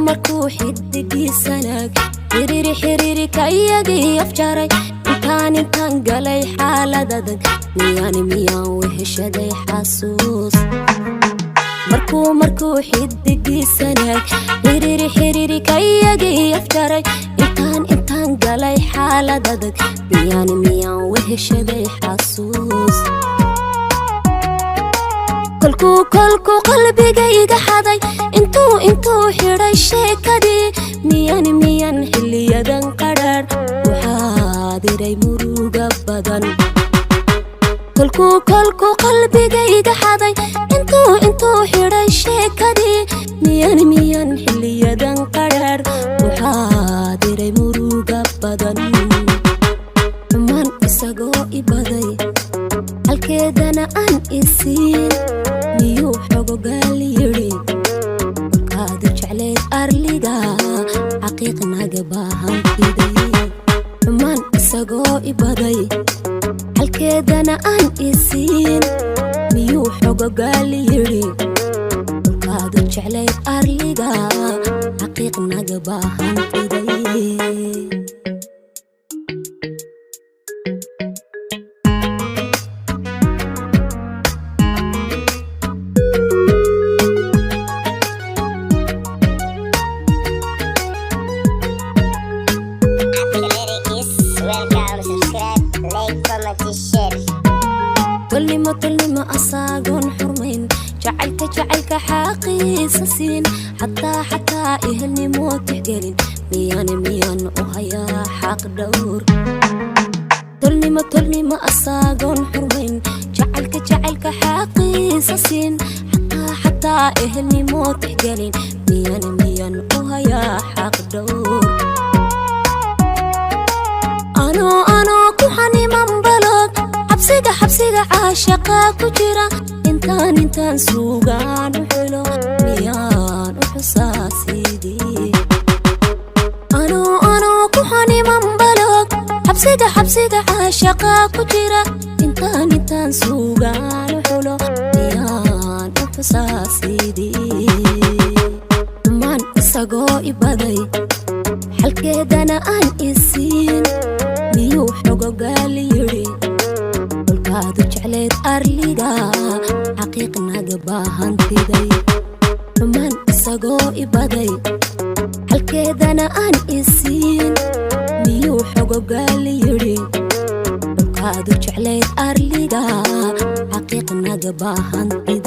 markuu xidigiisanaag xiriiri kayagii afjaray intaan galay xaalad adag miyaan weheshaday xasuus markuu xidigiisanaag xiriiri kayagii afjaray intaan galay xaalad adag miyaan weheshaday xasuus kolku qalbigayga xaday intuu xidhay sheekadii miyaan xiliyadan qadhaar waxaa diray muruga badan kolku qalbigayga xaday intuu xidhay sheekadii miyaan xiliyadan qadhaar waxaa diray muruga badan xumaan isagoo ibaday halkeedana aan isiin miyuu xogogaal yidhi kolkaadu jeclayd arliga xaqiiqnaga baahan fiday xumaan isagoo ibaday halkeedana aan isiin miyuu xogogaal yidhi kolkaadu jeclayd arliga xaqiiqnaga baahan fiday tolnimo asaagoon xurmayn jacaylka xaaqiisa siin xataa ehelnimo tixgelin miyaan u hayaa xaq dhowr tolnimo asaagoon xurmayn jacaylka xaaqiisa siin xataa ehelnimo tixgelin miyaan u hayaa xaq dhowr anoo ku xaniman balod xabsiga caashaqa ku jira intaan suugaan u xulo miyaan u xusaasidii anoo ku xaniman balog xabsiga caashaqa ku jira intaan suugaan u xulo miyaan u xusaasidii xumaan isagoo ibaday xalkeedana aan isiin miyuu xogogaal yidhi kolkaadu jeclayd arliga xaqiiqnaga baahan fiday xumaan isagoo ibaday halkeedana aan isiin miyuu xogogaal yidhi kolkaadu jeclayd arliga xaqiiqnaga baahan fiday